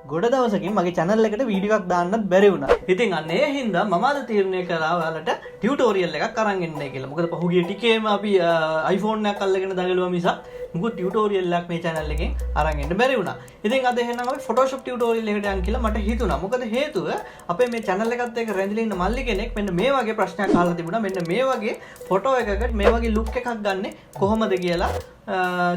ගොඩ දවසකින් මගේ channel එකට වීඩියෝ එකක් දාන්නත් බැරි වුණා. ඉතින් අන්න ඒ හින්දා මම අද තීරණය කළා ඔයාලට ටියුටෝරියල් එකක් අරන් එන්නයි කියලා. මොකද පහුගිය ටිකේම අපි iPhone එකක් අල්ලගෙන දඟලුවා මිසක් මුකුත් ටියුටෝරියල් එකක් මේ channel එකෙන් අරන් එන්න බැරි වුණා. ඉතින් අද එහෙනම් අපි Photoshop ටියුටෝරියල් එකට යන්න කියලා මට හිතුණා. මොකද හේතුව අපේ මේ channel එකත් එක්ක රැඳිලා ඉන්න මල්ලි කෙනෙක් මෙන්න මේ වගේ ප්‍රශ්නයක් අහලා තිබුණා. මෙන්න මේ වගේ ෆොටෝ එකකට මේ වගේ ලුක් එකක් ගන්න කොහොමද කියලා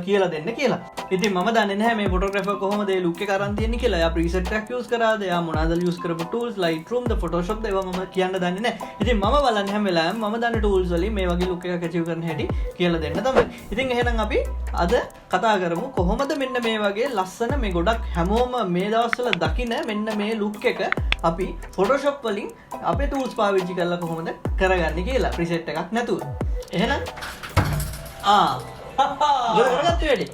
කියලා දෙන්න කියලා. ඉතින් මම දන්නේ නැහැ මේ ෆොටෝග්‍රැෆර් කොහොමද මේ ලුක් එක අරන් තියන්නේ කියලා. එයා ප්‍රීසෙට් එකක් යූස් කරාද? එයා මොනවාද යූස් කරපු ටූල්ස් Lightroom ද Photoshop ද ඒවා මම කියන්න දන්නේ නැහැ. ඉතින් මම බලන්නේ හැම වෙලාවෙම මම දන්න ටූල්ස් වලින් මේ වගේ ලුක් එකක් achieve කරන්න හැටි කියලා දෙන්න තමයි. ඉතින් එහෙනම් අපි අද කතා කරමු කොහොමද මෙන්න මේ වගේ ලස්සන මේ ගොඩක් හැමෝම මේ දවස්වල දකින මෙන්න මේ ලුක් එක අපි Photoshop වලින් අපේ ටූල්ස් පාවිච්චි කරලා කොහොමද කරගන්නේ කියලා ප්‍රීසෙට් එකක් නැතුව. එහෙනම් ගොඩගත්ත වැඩි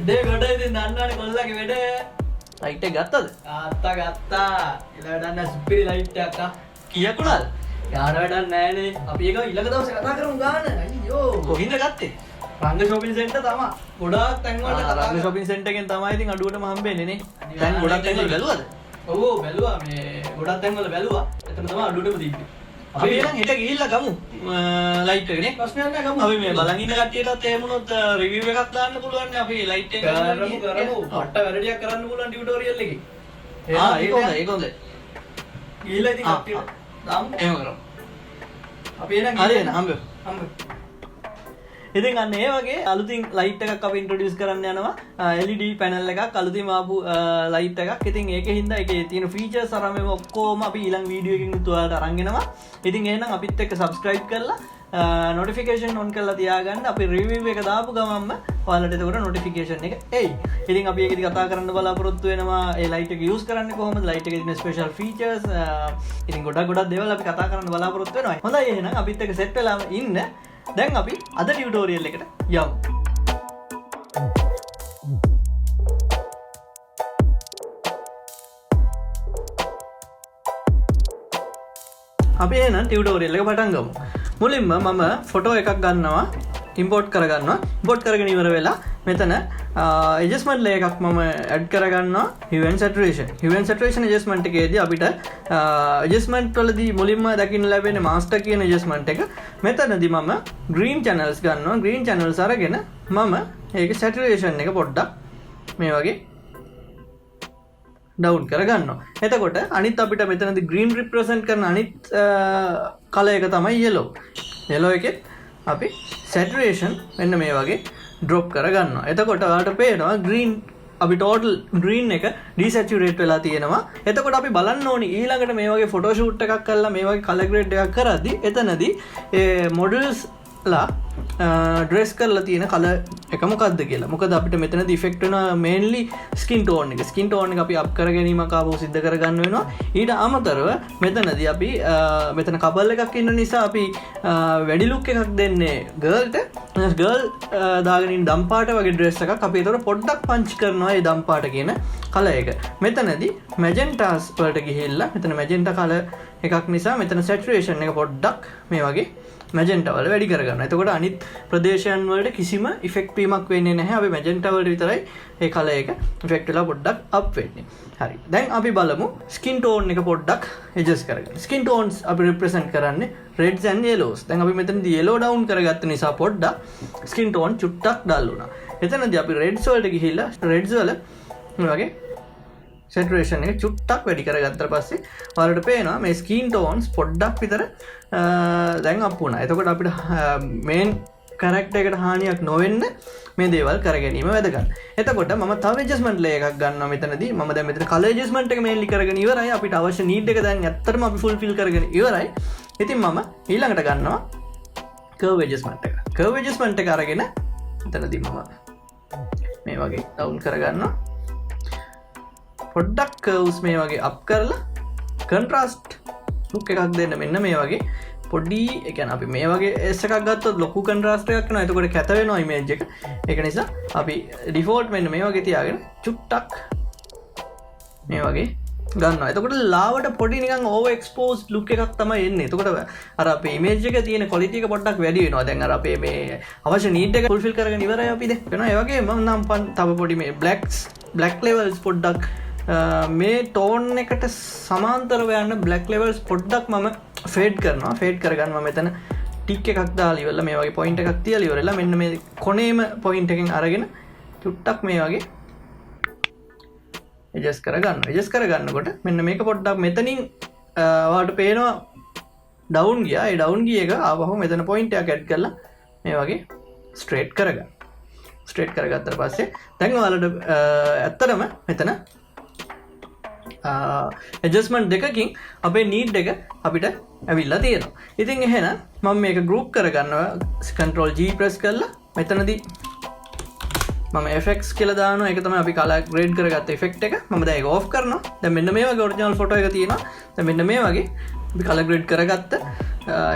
ඩේ ගොඩ ඉතින් දන්නවනේ කොල්ලගේ වැඩ ලයිට් එක ගත්තද? ගත්තා ඊළඟට දැන් සුපිරි ලයිට් එකක් කීයකුණාද? යාර වැඩක් නැහැනේ. අපි ඒක ඊළඟ දවසේ කතා කරමු ගාන. අයියෝ කොහින්ද ගත්තේ? රංග ෂොපින් සෙන්ටර් තමයි. ගොඩාක් තැන් වලට රංග ෂොපින් සෙන්ටර් එකෙන් තමයි ඉතින් අඩුවටම හම්බෙන්නේ නේ. දැන් ගොඩක් තැන් වල බැලුවද? ඔව් බැලුවා මේ ගොඩක් තැන් වල බැලුවා. එතන තමයි අඩුවටම තිබ්බේ. අපි එහෙනම් හෙට ගිහිල්ලා ගමු ලයිට් එක නේ. ප්‍රශ්නයක් නැහැ ගමු. අපි මේ බලන් ඉන්න කට්ටියටත් එහෙම වුණොත් රිවිව් එකක් දාන්න පුළුවන් නේ අපි ලයිට් එක කරමු. අට වැඩියක් කරන්න පුළුවන් ටියුටෝරියල් එකේ. ඒක හොඳයි. ගිහිල්ලා ඉතින් කට්ටිය දාමු. එහෙම කරමු. අපි එහෙනම් හරි එහෙනම් හම්බෙමු. ඉතින් අන්න ඒ වගේ අලුතින් ලයිට් එකක් අපි ඉන්ට්‍රොඩියුස් කරන්න යනවා LED පැනල් එකක් අලුතින් ආපු ලයිට් එකක්. ඉතින් ඒකේ හින්දා ඒකේ තියෙන ෆීචර්ස් අරන් මේ ඔක්කොම අපි ඊළඟ වීඩියෝ එකකින් ඔයාලට අරන් එනවා. ඉතින් එහෙනම් අපිත් එක්ක subscribe කරලා notification on කරලා තියාගන්න. අපි review එක දාපු ගමන්ම ඔයාලට එතකොට notification එක එයි. ඉතින් අපි ඒකෙදි කතා කරන්න බලාපොරොත්තු වෙනවා ඒ ලයිට් එක use කරන්නේ කොහොමද, ලයිට් එකේ තියෙන special features ඉතින් ගොඩක් දේවල් අපි කතා කරන්න බලාපොරොත්තු වෙනවා. හොඳයි එහෙනම් අපිත් එක්ක set වෙලාම ඉන්න. දැන් අපි අද ටියුටෝරියල් එකට යමු. අපි එහෙනම් ටියුටෝරියල් එක පටන් ගමු. මුලින්ම මම ෆොටෝ එකක් ගන්නවා, ඉම්පෝර්ට් කරගන්නවා. ඉම්පෝර්ට් කරගෙන ඉවර වෙලා මෙතන adjustment layer එකක් මම add කරගන්නවා, hue and saturation. hue and saturation adjustment එකේදී අපිට adjustment වලදී මුලින්ම දකින්න ලැබෙන්නේ master කියන adjustment එක. මෙතනදී මම green channels ගන්නවා. green channels අරගෙන මම ඒකේ saturation එක පොඩ්ඩක් මේ වගේ down කරගන්නවා. එතකොට අනිත් අපිට මෙතනදී green represent කරන අනිත් color එක තමයි yellow. yellow එකෙත් අපි saturation මෙන්න මේ වගේ drop කරගන්නවා. එතකොට ඔයාලට පේනවා green අපි total green එක desaturate වෙලා තියෙනවා. එතකොට අපි බලන්න ඕනි ඊළඟට මේ වගේ photo shoot එකක් කරලා මේ වගේ color grade එකක් කරද්දී එතනදී ඒ models ලා dress කරලා තියෙන color එක මොකක්ද කියලා. මොකද අපිට මෙතනදී effect වෙනවා mainly skin tone එක. skin tone එක අපි up කර ගැනීමක් ආපහු සිද්ධ කරගන්න වෙනවා. ඊට අමතරව මෙතනදී අපි මෙතන couple එකක් ඉන්න නිසා අපි වැඩි look එකක් දෙන්නේ girlට. girl දාගෙන ඉන්න දම් පාට වගේ dress එකක් අපි ඒතර පොඩ්ඩක් punch කරනවා ඒ දම් පාට කියන color එක. මෙතනදී magentas වලට ගිහිල්ලා මෙතන magenta color එකක් නිසා මෙතන saturation එක පොඩ්ඩක් මේ වගේ magenta වල වැඩි කරගන්නවා. එතකොට අනිත් ප්‍රදේශයන් වලට කිසිම effect වීමක් වෙන්නේ නැහැ. අපි magenta වලට විතරයි ඒ color එක effect වෙලා පොඩ්ඩක් up වෙන්නේ. හරි. දැන් අපි බලමු skin tone එක පොඩ්ඩක් adjust කරගන්න. skin tones අපි represent කරන්නේ reds and yellows. දැන් අපි මෙතනදී yellow down කරගත්ත නිසා පොඩ්ඩක් skin tone චුට්ටක් dull වුණා. එතනදී අපි reds වලට ගිහිල්ලා reds වල මේ වගේ saturation එක චුට්ටක් වැඩි කරගත්තා පස්සේ ඔයාලට පේනවා මේ skin tones පොඩ්ඩක් විතර දැන් අප් වුණා. එතකොට අපිට main character එකට හානියක් නොවෙන්න මේ දේවල් කර ගැනීම වැදගත්. එතකොට මම තව adjustment layer එකක් ගන්නවා මෙතනදී. මම දැන් මෙතන color adjustment එක mainly කරගෙන ඉවරයි. අපිට අවශ්‍ය need එක දැන් ඇත්තටම අපි fulfill කරගෙන ඉවරයි. ඉතින් මම ඊළඟට ගන්නවා curve adjustment එක. curve adjustment එක අරගෙන මෙතනදී මම මේ වගේ down කරගන්නවා. පොඩ්ඩක් curves මේ වගේ up කරලා contrast look එකක් දෙන්න මෙන්න මේ වගේ පොඩි ඒ කියන්නේ අපි මේ වගේ S එකක් ගත්තොත් ලොකු contrast එකක් එනවා. එතකොට කැත වෙනවා image එක. ඒක නිසා අපි default මෙන්න මේ වගේ තියාගෙන චුට්ටක් මේ වගේ ගන්නවා. එතකොට ලාවට පොඩි නිකන් over exposed look එකක් තමයි එන්නේ. එතකොට අර අපේ image එකේ තියෙන quality එක පොඩ්ඩක් වැඩි වෙනවා. දැන් අර අපේ මේ අවශ්‍ය need එක fulfill කරගෙන ඉවරයි අපි දැන්. වෙනවා ඒ වගේ මම නම් තව පොඩි මේ black levels පොඩ්ඩක් මේ ටෝන් එකට සමාන්තරව යන බ්ලැක් ලෙවල්ස් පොඩ්ඩක් මම ෆේඩ් කරනවා. ෆේඩ් කරගන්නවා මෙතන ටික් එකක් දාලා ඉවරලා මේ වගේ පොයින්ට් එකක් තියලා ඉවරලා මෙන්න මේ කොනේම පොයින්ට් එකෙන් අරගෙන චුට්ටක් මේ වගේ ඇඩ්ජස්ට් කරගන්නවා. ඇඩ්ජස්ට් කරගන්නකොට මෙන්න මේක පොඩ්ඩක් මෙතනින් ඔයාලට පේනවා ඩවුන් ගියා. ඒ ඩවුන් ගිය එක ආවහම මෙතන පොයින්ට් එකක් ඇඩ් කරලා මේ වගේ ස්ට්‍රේට් කරගන්න. ස්ට්‍රේට් කරගත්තට පස්සේ දැන් ඔයාලට ඇත්තටම මෙතන ඇඩ්ජස්ට්මන්ට් දෙකකින් අපේ නීඩ් එක අපිට ඇවිල්ලා තියෙනවා. ඉතින් එහෙනම් මම මේක ගෲප් කරගන්නවා Ctrl G ප්‍රෙස් කරලා මෙතනදී මම FX කියලා දානවා. ඒක තමයි අපි කලර් ග්‍රේඩ් කරගත්ත ඉෆෙක්ට් එක. මම දැන් ඒක ඕෆ් කරනවා. දැන් මෙන්න මේ වගේ ඔරිජිනල් ෆොටෝ එක තියෙනවා. දැන් මෙන්න මේ වගේ අපි කලර් ග්‍රේඩ් කරගත්ත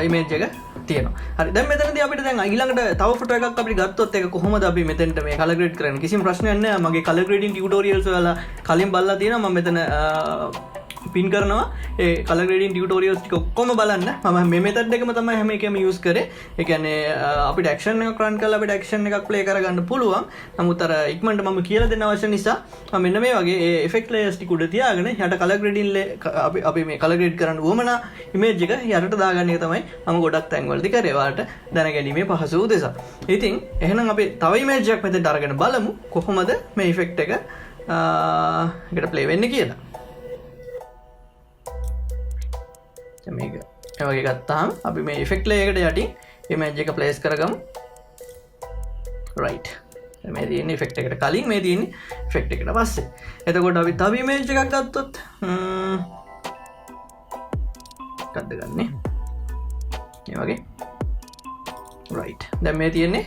ඉමේජ් එක තියෙනවා. හරි. දැන් මෙතනදී අපිට දැන් ඊළඟට තව ෆොටෝ එකක් අපිට ගත්තොත් ඒක කොහොමද අපි මෙතෙන්ට මේ කලර් ග්‍රේඩ් කරන්නේ? කිසිම ප්‍රශ්නයක් නැහැ. මගේ කලර් ග්‍රේඩින් ටියුටෝරියල්ස් වල කලින් බලලා තියෙනවා. මම මෙතන පින් කරනවා ඒ කලර් ග්‍රේඩින් ටියුටෝරියල්ස් ටික ඔක්කොම බලන්න. මම මේ මෙතඩ් එකම තමයි හැම එකම යූස් කරේ. ඒ කියන්නේ අපිට ඇක්ෂන් එකක් රන් කරලා අපිට ඇක්ෂන් එකක් ප්ලේ කරගන්න පුළුවන්. නමුත් අර ඉක්මනට මම කියලා දෙන්න අවශ්‍ය නිසා මම මෙන්න මේ වගේ ඒ ඉෆෙක්ට් ලේයර්ස් ටික උඩ තියාගෙන යට කලර් ග්‍රේඩින් අපි මේ කලර් ග්‍රේඩ් කරන්න උවමනා ඉමේජ් එක යටට දාගන්න එක තමයි මම ගොඩක් තැන්වලදී කරේ. ඔයාලට දැනගැනීමේ පහසු උදෙසා. ඉතින් එහෙනම් අපි තව ඉමේජ් එකක් මෙතෙන්ට අරගෙන බලමු කොහොමද මේ ඉෆෙක්ට් එක එකට ප්ලේ වෙන්නේ කියලා. මේක ඒ වගේ ගත්තාම අපි මේ ඉෆෙක්ට් ලේයර් එකට යටින් ඉමේජ් එක ප්ලේස් කරගමු. රයිට්. මේ තියෙන ඉෆෙක්ට් එකට කලින් මේ තියෙන ඉෆෙක්ට් එකට පස්සේ. එතකොට අපි තව ඉමේජ් එකක් ගත්තොත් මොකක්ද ගන්නෙ? මේ වගේ. රයිට්. දැන් මේ තියෙන්නේ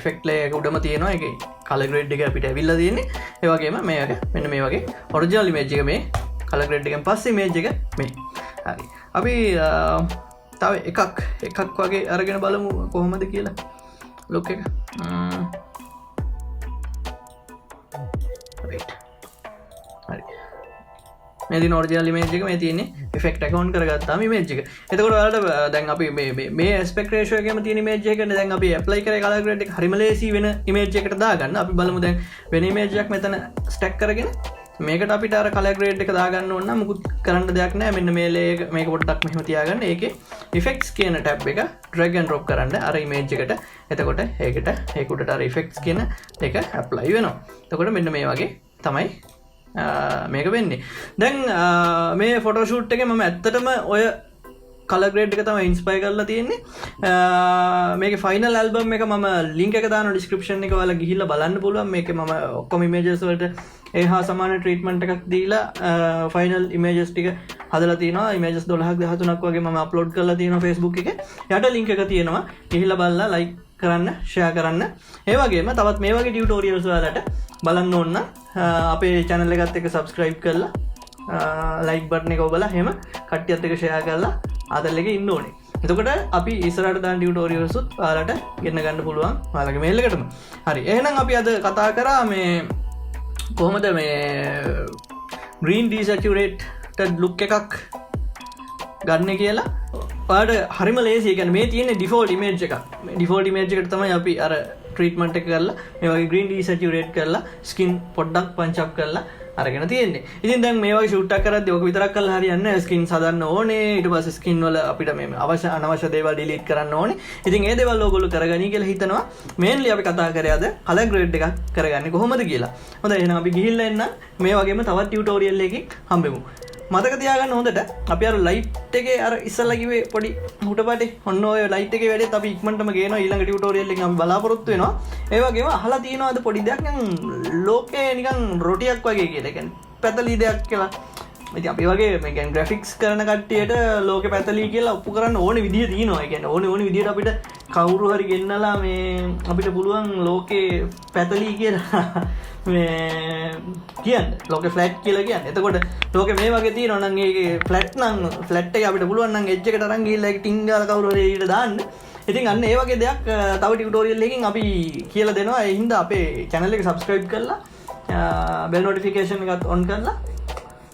ඉෆෙක්ට් ලේයර් එක උඩම තියෙනවා. ඒකේ කලර් ග්‍රේඩ් එක අපිට ඇවිල්ලා තියෙන්නේ. ඒ වගේම මේක මෙන්න මේ වගේ ඔරිජිනල් ඉමේජ් එක මේ කලර් ග්‍රේඩ් එකෙන් පස්සේ ඉමේජ් එක මේ. හරි. අපි තව එකක් වගේ අරගෙන බලමු කොහොමද කියලා ලුක් එක. රයිට්. හරි. මේ දින ඔරිජිනල් ඉමේජ් එක මේ තියෙන්නේ ඉෆෙක්ට් එක ඔන් කරගත්තාම ඉමේජ් එක. එතකොට ඔයාලට දැන් අපි මේ ඇස්පෙක්ට් රේෂියෝ එකේම තියෙන ඉමේජ් එකනේ දැන් අපි ඇප්ලයි කරේ කලර් ග්‍රේඩ් එක හරිම ලේසි වෙන ඉමේජ් එකකට දාගන්න. අපි බලමු දැන් වෙන ඉමේජ් එකක් මෙතන ස්ටැක් කරගෙන මේකට අපිට අර කලර් ග්‍රේඩ් එක දාගන්න ඕන නම් මුකුත් කරන්න දෙයක් නැහැ. මෙන්න මේ ලේයර් මේක පොඩ්ඩක් මෙහෙම තියාගන්න. ඒකේ ඉෆෙක්ට්ස් කියන ටැබ් එක ඩ්‍රැග් ඇන්ඩ් ඩ්‍රොප් කරන්න අර ඉමේජ් එකට. එතකොට ඒක උඩට අර ඉෆෙක්ට්ස් කියන එක ඇප්ලයි වෙනවා. එතකොට මෙන්න මේ වගේ තමයි මේක වෙන්නේ. දැන් මේ ෆොටෝ ෂූට් එකේ මම ඇත්තටම ඔය කලර් ග්‍රේඩ් එක තමයි ඉන්ස්පයර් කරලා තියෙන්නේ. මේකේ ෆයිනල් ඇල්බම් එක මම ලින්ක් එක දානවා ඩිස්ක්‍රිප්ෂන් එක වල ගිහිල්ලා බලන්න පුළුවන්. මේකේ මම ඔක්කොම ඉමේජස් වලට ඒ හා සමාන ට්‍රීට්මන්ට් එකක් දීලා ෆයිනල් ඉමේජස් ටික හදලා තියෙනවා. ඉමේජස් 12ක් 13ක් වගේ මම අප්ලෝඩ් කරලා තියෙනවා Facebook එකේ. යට ලින්ක් එක තියෙනවා. ගිහිල්ලා බලලා ලයික් කරන්න, ෂෙයා කරන්න. ඒ වගේම තවත් මේ වගේ ටියුටෝරියල්ස් වලට බලන්න ඕන නම් අපේ channel එකත් එක්ක subscribe කරලා ලයික් බටන් එක ඔබලා එහෙම කට්ටියත් එක්ක ෂෙයා කරලා ආදල් එකේ ඉන්න ඕනේ. එතකොට අපි ඉස්සරහට දාන ටියුටෝරියල්ස් උත් ඔයාලට ගෙන්න ගන්න පුළුවන් ඔයාලගේ මේල් එකටම. හරි. එහෙනම් අපි අද කතා කරා මේ කොහොමද මේ green desaturated look එකක් ගන්න කියලා. ඔයාලට හරිම ලේසි. ඒ කියන්නේ මේ තියෙන්නේ default image එකක්. මේ default image එකට තමයි අපි අර treatment එක කරලා මේ වගේ green desaturate කරලා skin පොඩ්ඩක් punch up කරලා අරගෙන තියෙන්නේ. ඉතින් දැන් මේ වගේ ෂූට් එකක් කරද්දී ඔක විතරක් කරලා හරියන්නේ නැහැ. ස්කින් හදන්න ඕනේ. ඊට පස්සේ ස්කින් වල අපිට මේ අවශ්‍ය අනවශ්‍ය දේවල් ඩිලීට් කරන්න ඕනේ. ඉතින් ඒ දේවල් ඕගොල්ලෝ කරගනි කියලා හිතනවා. මේන්ලි අපි කතා කරේ අද කලර් ග්‍රේඩ් එකක් කරගන්නේ කොහොමද කියලා. හොඳයි එහෙනම් අපි ගිහිල්ලා එන්න මේ වගේම තවත් ටියුටෝරියල් එකකින් හම්බෙමු. මතක තියාගන්න හොඳට අපි අර ලයිට් එකේ අර ඉස්සල්ලා කිව්වේ පොඩි හුටපටේ ඔන්න ඔය ලයිට් එකේ වැඩේත් අපි ඉක්මනටම ගේනවා ඊළඟ ටියුටෝරියල් එකෙන් අපි බලාපොරොත්තු වෙනවා. ඒ වගේම අහලා තියෙනවාද පොඩි දෙයක් නිකන් ලෝකේ නිකන් රොටියක් වගේ කියලා. ඒ කියන්නේ පැතලි දෙයක් කියලා. ඉතින් අපි වගේ මේ කියන්නේ ග්‍රැෆික්ස් කරන කට්ටියට ලෝකේ පැතලි කියලා ඔප්පු කරන්න ඕනේ විදිය තියෙනවා. ඒ කියන්නේ ඕනේ විදියට අපිට කවුරු හරි ගෙන්නලා මේ අපිට පුළුවන් ලෝකේ පැතලි කියලා මේ කියන්නේ ලෝකේ ෆ්ලැට් කියලා කියන්නේ. එතකොට ලෝකේ මේ වගේ තියෙනවා නම් ඒකේ ෆ්ලැට් නම් ෆ්ලැට් එක අපිට පුළුවන් නම් එජ් එකට අරන් ගිහිල්ලා ඒක ටින් ගාලා කවුරු හරි ඊට දාන්න. ඉතින් අන්න ඒ වගේ දෙයක් තව ටියුටෝරියල් එකකින් අපි කියලා දෙනවා. ඒ හින්දා අපේ channel එක subscribe කරලා bell notification එකත් on කරලා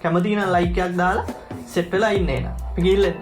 කැමති නම් like එකක් දාලා set වෙලා ඉන්න එන. අපි ගිහින් එන්න.